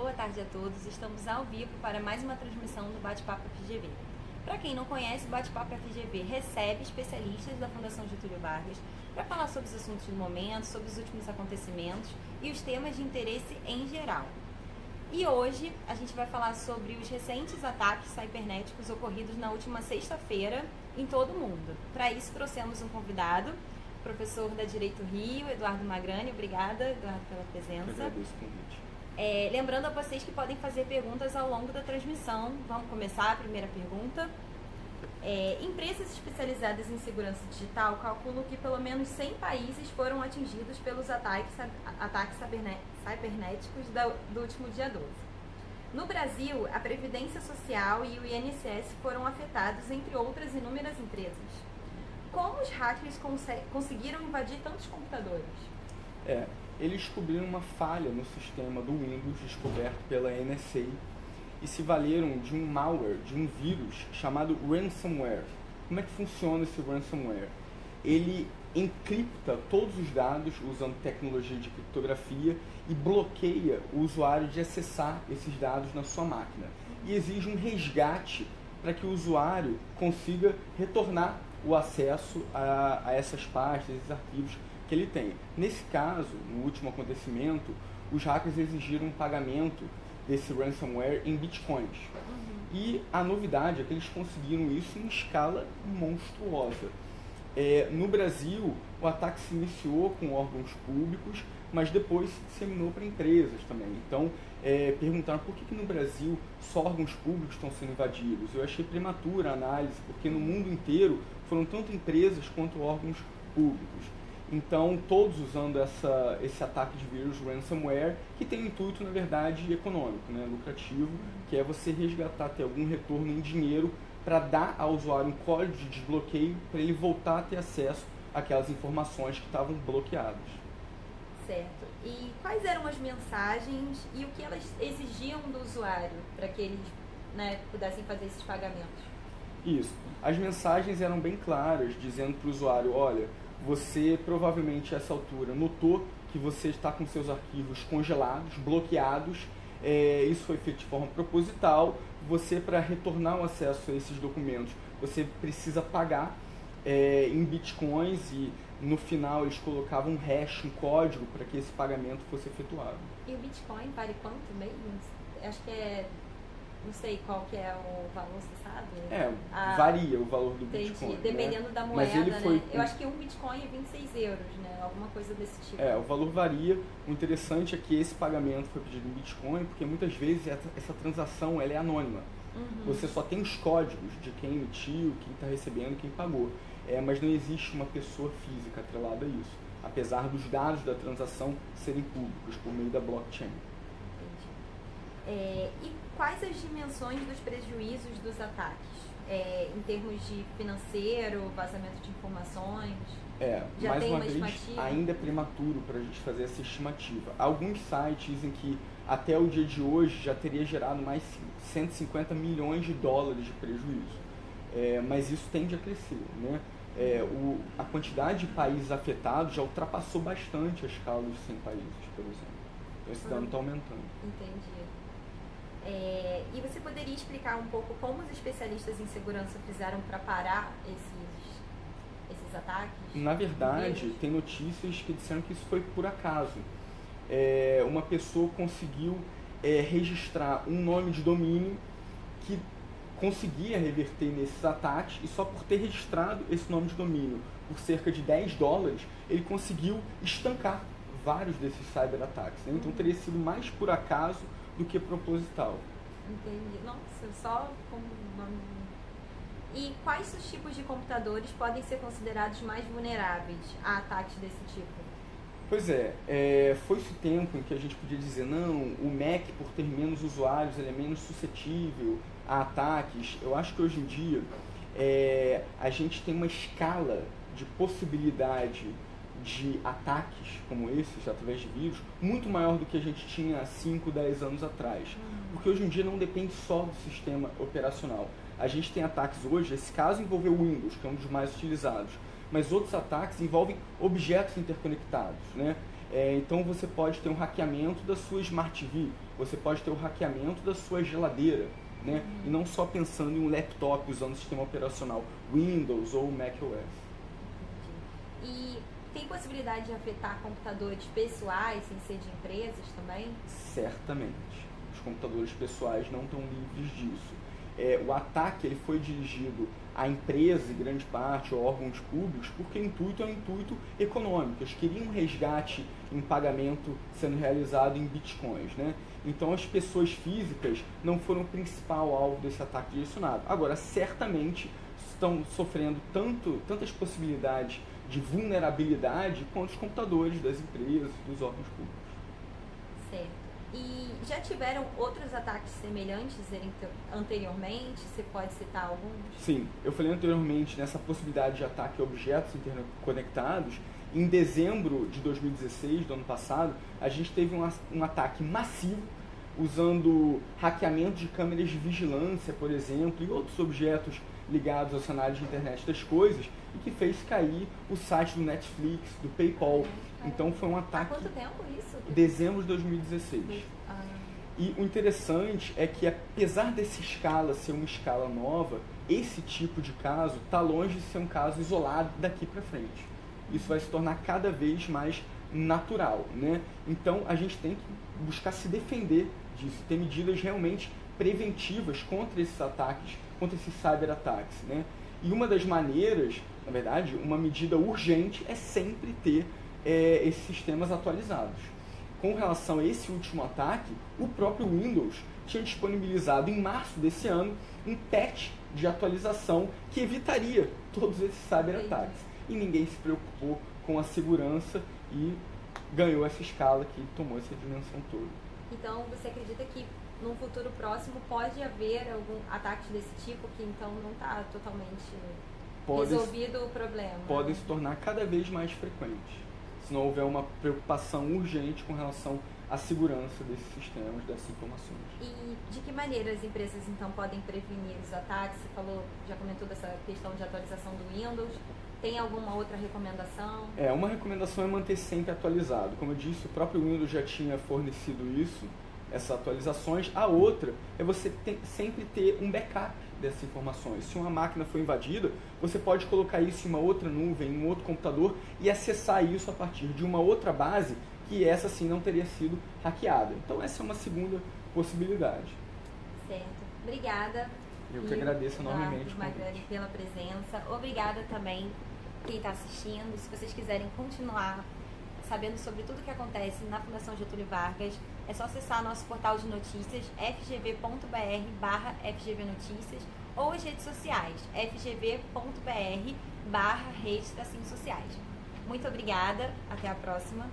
boa tarde a todos. Estamos ao vivo para mais uma transmissão do Bate-Papo FGV. Para quem não conhece, o Bate-Papo FGV recebe especialistas da Fundação Getúlio Vargas para falar sobre os assuntos do momento, sobre os últimos acontecimentos e os temas de interesse em geral. E hoje a gente vai falar sobre os recentes ataques cibernéticos ocorridos na última sexta-feira em todo o mundo. Para isso trouxemos um convidado, professor da Direito Rio, Eduardo Magrani. Obrigada, Eduardo, pela presença. Eu agradeço o convite. Lembrando a vocês que podem fazer perguntas ao longo da transmissão. Vamos começar a primeira pergunta. Empresas especializadas em segurança digital calculam que pelo menos 100 países foram atingidos pelos ataques cibernéticos do último dia 12. No Brasil, a Previdência Social e o INSS foram afetados, entre outras inúmeras empresas. Como os hackers conseguiram invadir tantos computadores? Eles descobriram uma falha no sistema do Windows descoberto pela NSA e se valeram de um malware, de um vírus chamado ransomware. Como é que funciona esse ransomware? Ele encripta todos os dados usando tecnologia de criptografia e bloqueia o usuário de acessar esses dados na sua máquina. E exige um resgate para que o usuário consiga retornar o acesso a essas pastas, esses arquivos que ele tem. Nesse caso, no último acontecimento, os hackers exigiram um pagamento desse ransomware em bitcoins. E a novidade é que eles conseguiram isso em escala monstruosa. No Brasil, o ataque se iniciou com órgãos públicos, mas depois se disseminou para empresas também. Então, perguntaram por que no Brasil só órgãos públicos estão sendo invadidos. Eu achei prematura a análise, porque no mundo inteiro foram tanto empresas quanto órgãos públicos. Então, todos usando esse ataque de vírus ransomware, que tem um intuito, na verdade, econômico, né, lucrativo, que é você resgatar, ter algum retorno em dinheiro para dar ao usuário um código de desbloqueio para ele voltar a ter acesso àquelas informações que estavam bloqueadas. Certo. E quais eram as mensagens e o que elas exigiam do usuário para que eles, pudessem fazer esses pagamentos? Isso. As mensagens eram bem claras, dizendo para o usuário, olha, você provavelmente a essa altura notou que você está com seus arquivos congelados, bloqueados, isso foi feito de forma proposital. Você, para retornar o acesso a esses documentos, você precisa pagar em bitcoins e no final eles colocavam um hash, um código para que esse pagamento fosse efetuado. E o bitcoin vale quanto mesmo? Acho que não sei qual que é o valor, você sabe? Varia o valor do Bitcoin. Dependendo, né, da moeda, mas ele foi, né? Eu acho que um Bitcoin é 26 euros, né? Alguma coisa desse tipo. O valor varia. O interessante é que esse pagamento foi pedido em Bitcoin, porque muitas vezes essa transação ela é anônima. Você só tem os códigos de quem emitiu, quem está recebendo, quem pagou. Mas não existe uma pessoa física atrelada a isso, apesar dos dados da transação serem públicos por meio da blockchain. E quais as dimensões dos prejuízos dos ataques? Em termos de financeiro, vazamento de informações? Já mais uma vez, estimativa? Ainda é prematuro para a gente fazer essa estimativa. Alguns sites dizem que até o dia de hoje já teria gerado mais 150 milhões de dólares de prejuízo. Mas isso tende a crescer, né? A quantidade de países afetados já ultrapassou bastante a escala dos 100 países, por exemplo. Então esse dano está aumentando. Entendi. E você poderia explicar um pouco como os especialistas em segurança fizeram para parar esses ataques? Na verdade, tem notícias que disseram que isso foi por acaso. Uma pessoa conseguiu registrar um nome de domínio que conseguia reverter nesses ataques, e só por ter registrado esse nome de domínio por cerca de 10 dólares, ele conseguiu estancar vários desses cyberataques, né? Então teria sido mais por acaso do que proposital. Entendi. Nossa, só como nome. E quais os tipos de computadores podem ser considerados mais vulneráveis a ataques desse tipo? Pois foi-se o tempo em que a gente podia dizer, não, o Mac, por ter menos usuários, ele é menos suscetível a ataques. Eu acho que hoje em dia a gente tem uma escala de possibilidade de ataques como esses, através de vírus, muito maior do que a gente tinha há 5, 10 anos atrás. Porque hoje em dia não depende só do sistema operacional. A gente tem ataques hoje, esse caso envolveu o Windows, que é um dos mais utilizados, mas outros ataques envolvem objetos interconectados, né? Então você pode ter um hackeamento da sua Smart TV, você pode ter o hackeamento da sua geladeira, né? E não só pensando em um laptop usando o sistema operacional Windows ou macOS. E tem possibilidade de afetar computadores pessoais sem ser de empresas também? Certamente. Os computadores pessoais não estão livres disso. O ataque ele foi dirigido a empresas, em grande parte, ou órgãos públicos, porque o intuito é um intuito econômico. Eles queriam um resgate em pagamento sendo realizado em bitcoins, né? Então as pessoas físicas não foram o principal alvo desse ataque direcionado. Agora, certamente estão sofrendo tantas possibilidades de vulnerabilidade quanto os computadores das empresas e dos órgãos públicos. Certo. E já tiveram outros ataques semelhantes anteriormente? Você pode citar alguns? Sim, eu falei anteriormente nessa possibilidade de ataque a objetos interconectados. Em dezembro de 2016, do ano passado, a gente teve um ataque massivo usando hackeamento de câmeras de vigilância, por exemplo, e outros objetos ligados ao cenário de internet das coisas, e que fez cair o site do Netflix, do PayPal. Então foi um ataque... Há quanto tempo isso? Dezembro de 2016. E o interessante é que, apesar dessa escala ser uma escala nova, esse tipo de caso está longe de ser um caso isolado daqui para frente. Isso vai se tornar cada vez mais natural, né? Então a gente tem que buscar se defender disso, ter medidas realmente preventivas contra esses ataques, contra esses cyberataques, né? E uma das maneiras, na verdade, uma medida urgente é sempre ter esses sistemas atualizados. Com relação a esse último ataque, o próprio Windows tinha disponibilizado em março desse ano um patch de atualização que evitaria todos esses cyberataques. E ninguém se preocupou com a segurança e ganhou essa escala que tomou essa dimensão toda. Então, você acredita que num futuro próximo pode haver algum ataque desse tipo que então não está totalmente resolvido o problema? Podem se tornar cada vez mais frequentes, se não houver uma preocupação urgente com relação à segurança desses sistemas, dessas informações. E de que maneira as empresas então podem prevenir os ataques? Você já comentou dessa questão de atualização do Windows. Tem alguma outra recomendação? Uma recomendação é manter sempre atualizado. Como eu disse, o próprio Windows já tinha fornecido isso, essas atualizações. A outra é você sempre ter um backup dessas informações. Se uma máquina foi invadida, você pode colocar isso em uma outra nuvem, em um outro computador e acessar isso a partir de uma outra base que essa sim não teria sido hackeada. Então essa é uma segunda possibilidade. Certo. Obrigada. Eu que agradeço enormemente pela presença. Obrigada também quem está assistindo. Se vocês quiserem continuar sabendo sobre tudo o que acontece na Fundação Getúlio Vargas, é só acessar nosso portal de notícias fgv.br/fgvnoticias ou as redes sociais fgv.br/redes sociais. Muito obrigada, até a próxima.